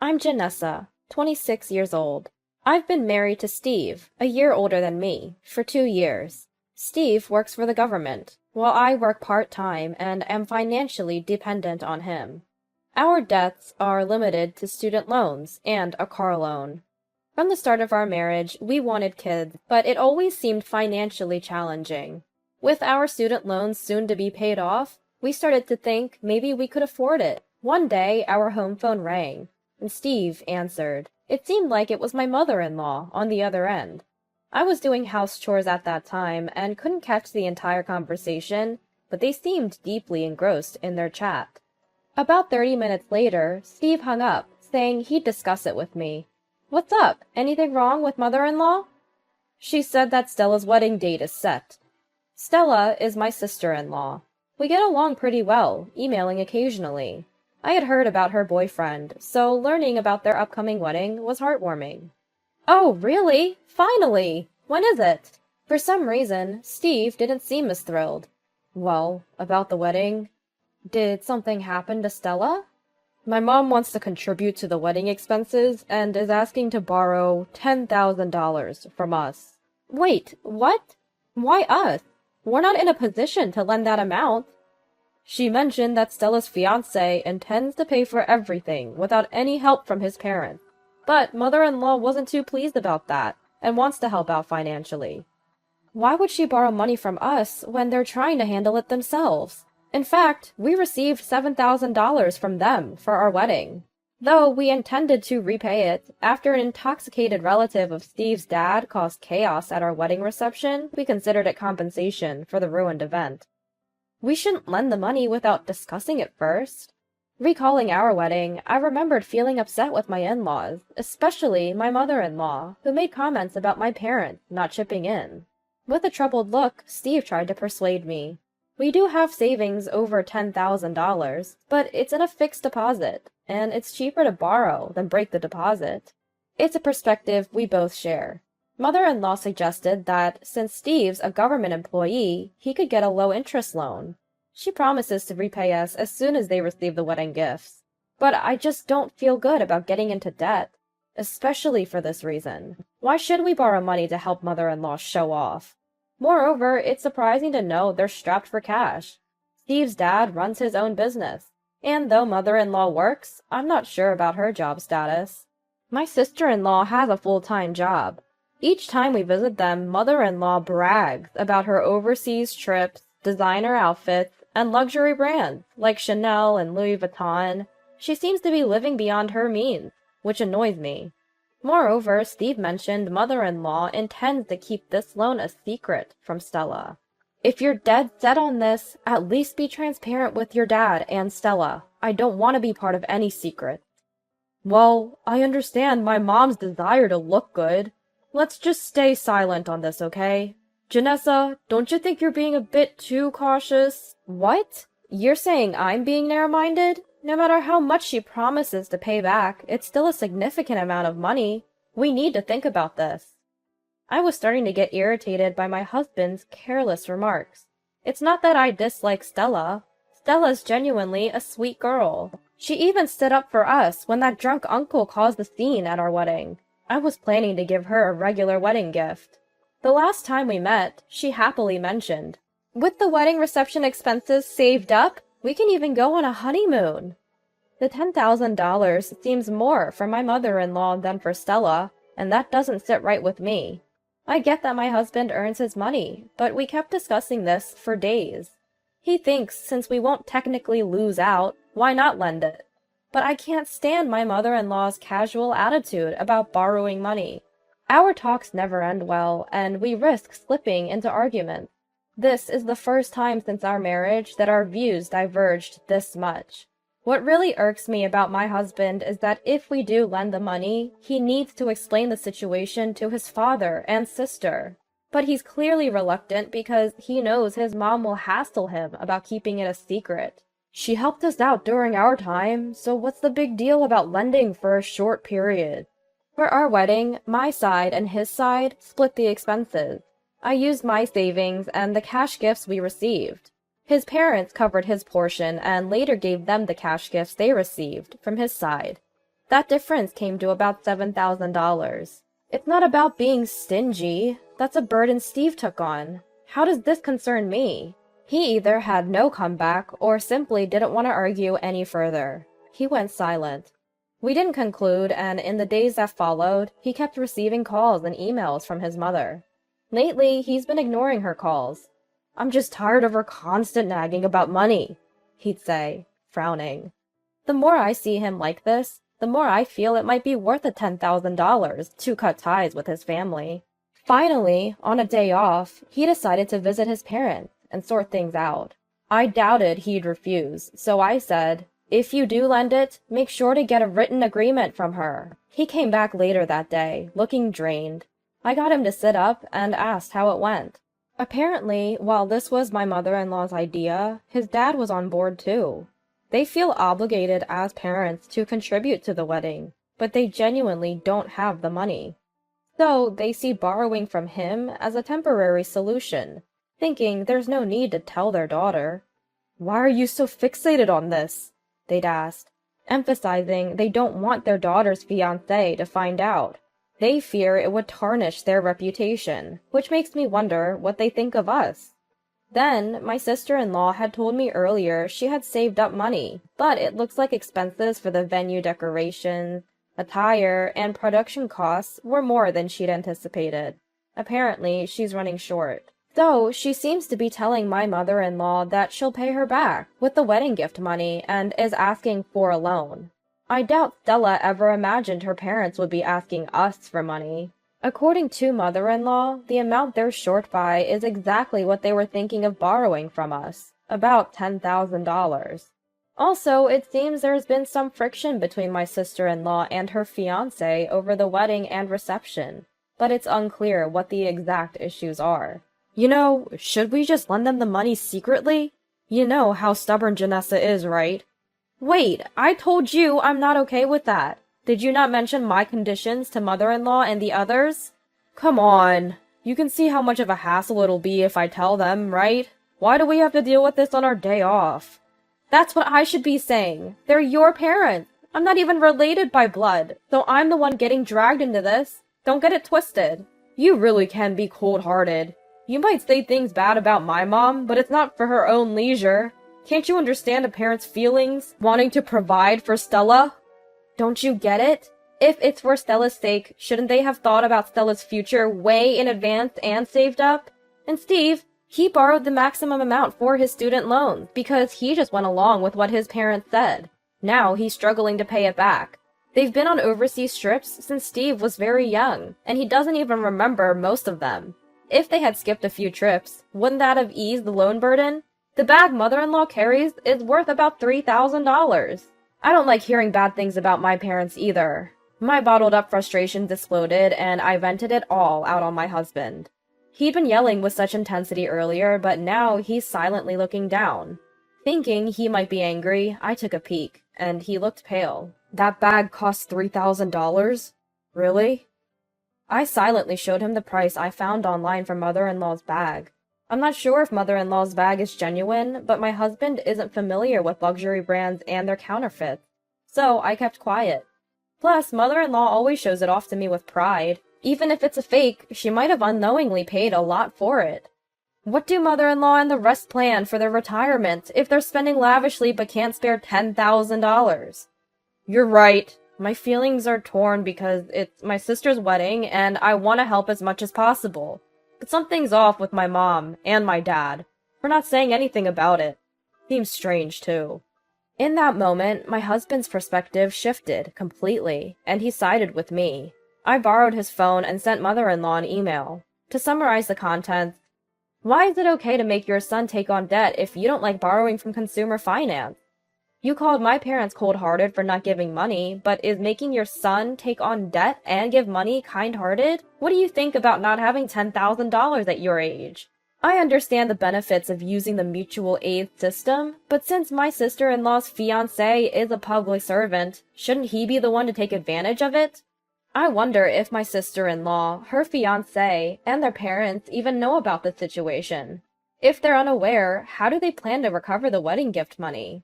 I'm Janessa, 26 years old. I've been married to Steve, a year older than me, for 2 years. Steve works for the government, while I work part-time and am financially dependent on him. Our debts are limited to student loans and a car loan. From the start of our marriage, we wanted kids, but it always seemed financially challenging. With our student loans soon to be paid off, we started to think maybe we could afford it. One day, our home phone rang, and Steve answered. It seemed like it was my mother-in-law on the other end. I was doing house chores at that time and couldn't catch the entire conversation, but they seemed deeply engrossed in their chat. About 30 minutes later, Steve hung up, saying he'd discuss it with me. What's up? Anything wrong with mother-in-law? She said that Stella's wedding date is set. Stella is my sister-in-law. We get along pretty well, emailing occasionally. I had heard about her boyfriend, so learning about their upcoming wedding was heartwarming. Oh, really? Finally! When is it? For some reason, Steve didn't seem as thrilled. Well, about the wedding? Did something happen to Stella? My mom wants to contribute to the wedding expenses and is asking to borrow $10,000 from us. Wait, what? Why us? We're not in a position to lend that amount. She mentioned that Stella's fiancé intends to pay for everything without any help from his parents. But mother-in-law wasn't too pleased about that and wants to help out financially. Why would she borrow money from us when they're trying to handle it themselves? In fact, we received $7,000 from them for our wedding. Though we intended to repay it, after an intoxicated relative of Steve's dad caused chaos at our wedding reception, we considered it compensation for the ruined event. We shouldn't lend the money without discussing it first. Recalling our wedding, I remembered feeling upset with my in-laws, especially my mother-in-law, who made comments about my parents not chipping in. With a troubled look, Steve tried to persuade me. We do have savings over $10,000, but it's in a fixed deposit, and it's cheaper to borrow than break the deposit. It's a perspective we both share. Mother-in-law suggested that since Steve's a government employee, he could get a low-interest loan. She promises to repay us as soon as they receive the wedding gifts. But I just don't feel good about getting into debt, especially for this reason. Why should we borrow money to help mother-in-law show off? Moreover, it's surprising to know they're strapped for cash. Steve's dad runs his own business, and though mother-in-law works, I'm not sure about her job status. My sister-in-law has a full-time job. Each time we visit them, mother-in-law brags about her overseas trips, designer outfits, and luxury brands like Chanel and Louis Vuitton. She seems to be living beyond her means, which annoys me. Moreover, Steve mentioned mother-in-law intends to keep this loan a secret from Stella. If you're dead set on this, at least be transparent with your dad and Stella. I don't want to be part of any secret. Well, I understand my mom's desire to look good. Let's just stay silent on this, okay? Janessa, don't you think you're being a bit too cautious? What? You're saying I'm being narrow-minded? No matter how much she promises to pay back, it's still a significant amount of money. We need to think about this. I was starting to get irritated by my husband's careless remarks. It's not that I dislike Stella. Stella's genuinely a sweet girl. She even stood up for us when that drunk uncle caused the scene at our wedding. I was planning to give her a regular wedding gift. The last time we met, she happily mentioned, with the wedding reception expenses saved up, we can even go on a honeymoon. The $10,000 seems more for my mother-in-law than for Stella, and that doesn't sit right with me. I get that my husband earns his money, but we kept discussing this for days. He thinks since we won't technically lose out, why not lend it? But I can't stand my mother-in-law's casual attitude about borrowing money. Our talks never end well, and we risk slipping into arguments. This is the first time since our marriage that our views diverged this much. What really irks me about my husband is that if we do lend the money, he needs to explain the situation to his father and sister. But he's clearly reluctant because he knows his mom will hassle him about keeping it a secret. She helped us out during our time, so what's the big deal about lending for a short period? For our wedding, my side and his side split the expenses. I used my savings and the cash gifts we received. His parents covered his portion and later gave them the cash gifts they received from his side. That difference came to about $7,000. It's not about being stingy. That's a burden Steve took on. How does this concern me? He either had no comeback or simply didn't want to argue any further. He went silent. We didn't conclude, and in the days that followed, he kept receiving calls and emails from his mother. Lately, he's been ignoring her calls. "I'm just tired of her constant nagging about money," he'd say, frowning. The more I see him like this, the more I feel it might be worth the $10,000 to cut ties with his family. Finally, on a day off, he decided to visit his parents and sort things out. I doubted he'd refuse, so I said, "If you do lend it, make sure to get a written agreement from her." He came back later that day, looking drained. I got him to sit up and asked how it went. Apparently, while this was my mother-in-law's idea, his dad was on board too. They feel obligated as parents to contribute to the wedding, but they genuinely don't have the money. So they see borrowing from him as a temporary solution, thinking there's no need to tell their daughter. "Why are you so fixated on this?" they'd asked, emphasizing they don't want their daughter's fiancé to find out. They fear it would tarnish their reputation, which makes me wonder what they think of us. Then, my sister-in-law had told me earlier she had saved up money, but it looks like expenses for the venue decorations, attire, and production costs were more than she'd anticipated. Apparently, she's running short. So, she seems to be telling my mother-in-law that she'll pay her back with the wedding gift money and is asking for a loan. I doubt Stella ever imagined her parents would be asking us for money. According to mother-in-law, the amount they're short by is exactly what they were thinking of borrowing from us, about $10,000. Also, it seems there's been some friction between my sister-in-law and her fiancé over the wedding and reception, but it's unclear what the exact issues are. Should we just lend them the money secretly? You know how stubborn Janessa is, right? Wait, I told you I'm not okay with that. Did you not mention my conditions to mother-in-law and the others? Come on. You can see how much of a hassle it'll be if I tell them, right? Why do we have to deal with this on our day off? That's what I should be saying. They're your parents. I'm not even related by blood, so I'm the one getting dragged into this. Don't get it twisted. You really can be cold-hearted. You might say things bad about my mom, but it's not for her own leisure. Can't you understand a parent's feelings, wanting to provide for Stella? Don't you get it? If it's for Stella's sake, shouldn't they have thought about Stella's future way in advance and saved up? And Steve, he borrowed the maximum amount for his student loans because he just went along with what his parents said. Now he's struggling to pay it back. They've been on overseas trips since Steve was very young, and he doesn't even remember most of them. If they had skipped a few trips, wouldn't that have eased the loan burden? The bag mother-in-law carries is worth about $3,000. I don't like hearing bad things about my parents either. My bottled-up frustrations exploded, and I vented it all out on my husband. He'd been yelling with such intensity earlier, but now he's silently looking down. Thinking he might be angry, I took a peek, and he looked pale. That bag cost $3,000? Really? I silently showed him the price I found online for mother-in-law's bag. I'm not sure if mother-in-law's bag is genuine, but my husband isn't familiar with luxury brands and their counterfeits, so I kept quiet. Plus, mother-in-law always shows it off to me with pride. Even if it's a fake, she might have unknowingly paid a lot for it. What do mother-in-law and the rest plan for their retirement if they're spending lavishly but can't spare $10,000? You're right. My feelings are torn because it's my sister's wedding and I want to help as much as possible. But something's off with my mom and my dad. We're not saying anything about it. Seems strange, too. In that moment, my husband's perspective shifted completely, and he sided with me. I borrowed his phone and sent mother-in-law an email. To summarize the contents, why is it okay to make your son take on debt if you don't like borrowing from consumer finance? You called my parents cold-hearted for not giving money, but is making your son take on debt and give money kind-hearted? What do you think about not having $10,000 at your age? I understand the benefits of using the mutual aid system, but since my sister-in-law's fiancé is a public servant, shouldn't he be the one to take advantage of it? I wonder if my sister-in-law, her fiancé, and their parents even know about the situation. If they're unaware, how do they plan to recover the wedding gift money?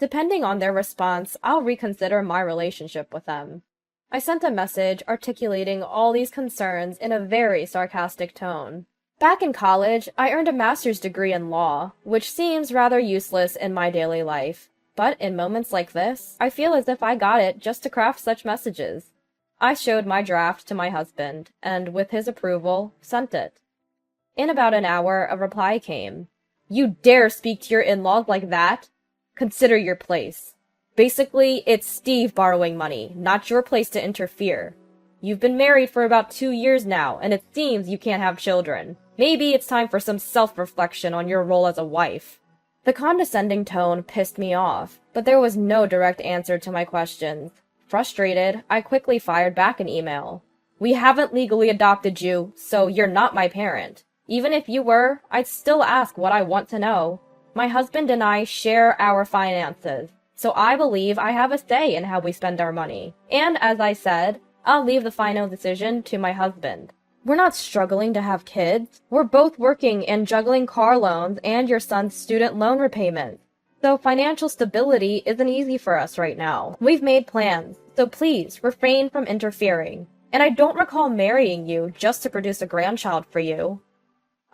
Depending on their response, I'll reconsider my relationship with them. I sent a message articulating all these concerns in a very sarcastic tone. Back in college, I earned a master's degree in law, which seems rather useless in my daily life. But in moments like this, I feel as if I got it just to craft such messages. I showed my draft to my husband, and with his approval, sent it. In about an hour, a reply came. "You dare speak to your in-laws like that? Consider your place. Basically, it's Steve borrowing money, not your place to interfere. You've been married for about 2 years now, and it seems you can't have children. Maybe it's time for some self-reflection on your role as a wife." The condescending tone pissed me off, but there was no direct answer to my questions. Frustrated, I quickly fired back an email. "We haven't legally adopted you, so you're not my parent. Even if you were, I'd still ask what I want to know. My husband and I share our finances, so I believe I have a say in how we spend our money. And as I said, I'll leave the final decision to my husband. We're not struggling to have kids. We're both working and juggling car loans and your son's student loan repayments. So financial stability isn't easy for us right now. We've made plans, so please refrain from interfering. And I don't recall marrying you just to produce a grandchild for you."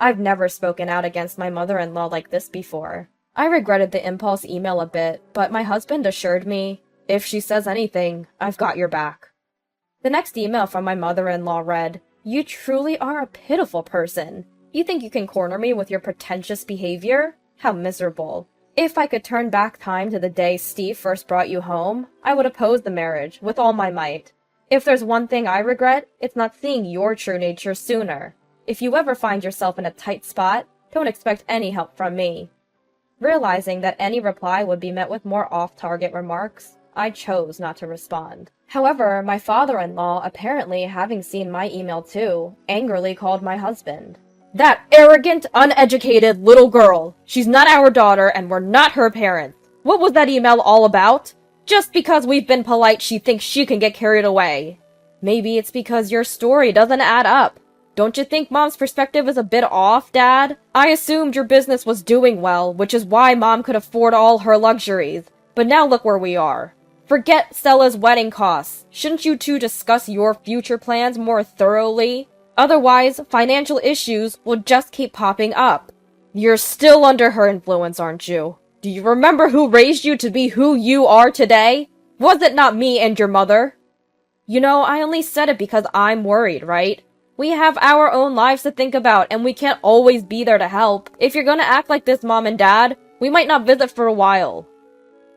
I've never spoken out against my mother-in-law like this before. I regretted the impulse email a bit, but my husband assured me, "If she says anything, I've got your back." The next email from my mother-in-law read, "You truly are a pitiful person. You think you can corner me with your pretentious behavior? How miserable. If I could turn back time to the day Steve first brought you home, I would oppose the marriage with all my might. If there's one thing I regret, it's not seeing your true nature sooner. If you ever find yourself in a tight spot, don't expect any help from me." Realizing that any reply would be met with more off-target remarks, I chose not to respond. However, my father-in-law, apparently having seen my email too, angrily called my husband. "That arrogant, uneducated little girl! She's not our daughter, and we're not her parents. What was that email all about? Just because we've been polite, she thinks she can get carried away. Maybe it's because your story doesn't add up. Don't you think Mom's perspective is a bit off, Dad? I assumed your business was doing well, which is why Mom could afford all her luxuries. But now look where we are. Forget Stella's wedding costs. Shouldn't you two discuss your future plans more thoroughly? Otherwise, financial issues will just keep popping up. You're still under her influence, aren't you? Do you remember who raised you to be who you are today? Was it not me and your mother?" You know, I only said it because I'm worried, right? We have our own lives to think about, and we can't always be there to help. If you're gonna act like this, Mom and Dad, we might not visit for a while.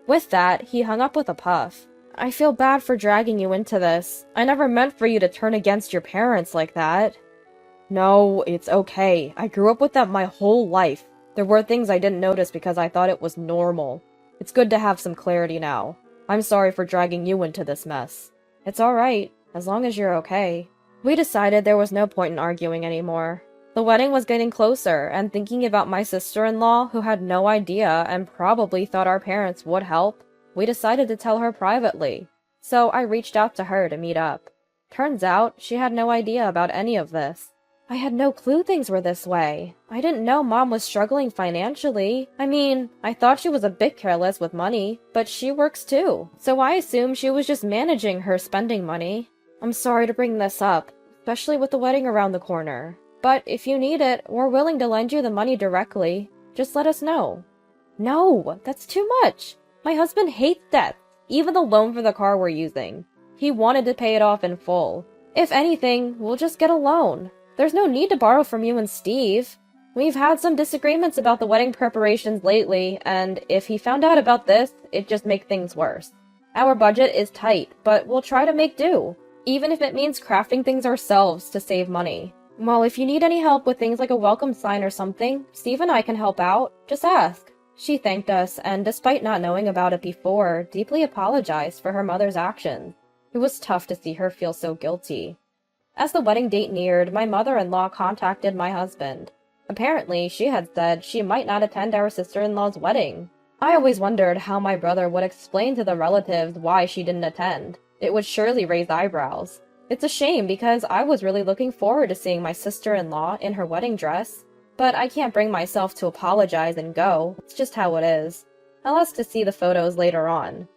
With that, he hung up with a puff. "I feel bad for dragging you into this. I never meant for you to turn against your parents like that." "No, it's okay. I grew up with them my whole life. There were things I didn't notice because I thought it was normal. It's good to have some clarity now. I'm sorry for dragging you into this mess." "It's alright, as long as you're okay." We decided there was no point in arguing anymore. The wedding was getting closer, and thinking about my sister-in-law, who had no idea and probably thought our parents would help, we decided to tell her privately. So I reached out to her to meet up. Turns out, she had no idea about any of this. I had no clue things were this way. I didn't know Mom was struggling financially. I mean, I thought she was a bit careless with money, but she works too. So I assumed she was just managing her spending money. I'm sorry to bring this up, especially with the wedding around the corner. But if you need it, we're willing to lend you the money directly. Just let us know." "No, that's too much. My husband hates debt, even the loan for the car we're using. He wanted to pay it off in full. If anything, we'll just get a loan. There's no need to borrow from you and Steve. We've had some disagreements about the wedding preparations lately, and if he found out about this, it'd just make things worse. Our budget is tight, but we'll try to make do, even if it means crafting things ourselves to save money. Well, if you need any help with things like a welcome sign or something, Steve and I can help out. Just ask." She thanked us, and despite not knowing about it before, deeply apologized for her mother's actions. It was tough to see her feel so guilty. As the wedding date neared, my mother-in-law contacted my husband. Apparently, she had said she might not attend our sister-in-law's wedding. I always wondered how my brother would explain to the relatives why she didn't attend. It would surely raise eyebrows. It's a shame because I was really looking forward to seeing my sister-in-law in her wedding dress. But I can't bring myself to apologize and go. It's just how it is. I'll ask to see the photos later on.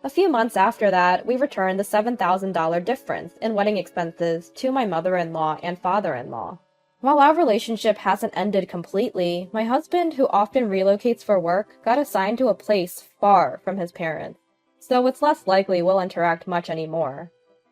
A few months after that, we returned the $7,000 difference in wedding expenses to my mother-in-law and father-in-law. While our relationship hasn't ended completely, my husband, who often relocates for work, got assigned to a place far from his parents, so it's less likely we'll interact much anymore.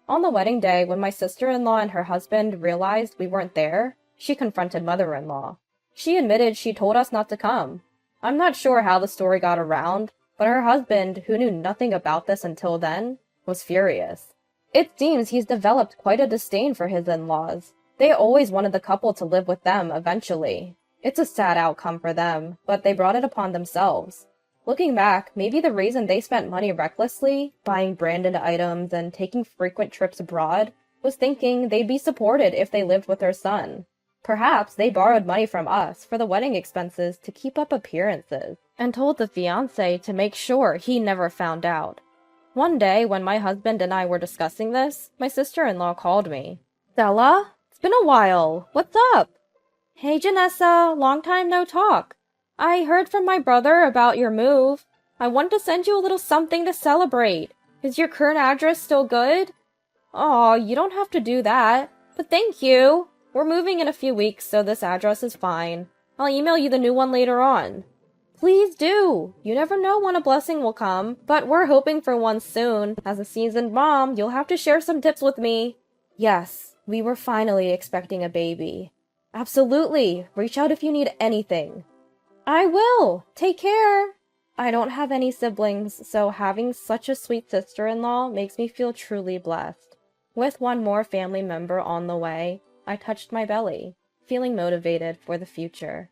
On the wedding day, when my sister-in-law and her husband realized we weren't there, she confronted mother-in-law. She admitted she told us not to come. I'm not sure how the story got around, but her husband, who knew nothing about this until then, was furious. It seems he's developed quite a disdain for his in-laws. They always wanted the couple to live with them eventually. It's a sad outcome for them, but they brought it upon themselves. Looking back, maybe the reason they spent money recklessly, buying branded items and taking frequent trips abroad, was thinking they'd be supported if they lived with their son. Perhaps they borrowed money from us for the wedding expenses to keep up appearances, and told the fiancé to make sure he never found out. One day, when my husband and I were discussing this, my sister-in-law called me. "Stella? It's been a while. What's up?" "Hey, Janessa, long time no talk. I heard from my brother about your move. I wanted to send you a little something to celebrate. Is your current address still good?" "Aw, you don't have to do that. But thank you. We're moving in a few weeks, so this address is fine. I'll email you the new one later on." "Please do. You never know when a blessing will come, but we're hoping for one soon. As a seasoned mom, you'll have to share some tips with me." Yes, we were finally expecting a baby. "Absolutely. Reach out if you need anything." "I will. Take care." I don't have any siblings, so having such a sweet sister-in-law makes me feel truly blessed. With one more family member on the way, I touched my belly, feeling motivated for the future.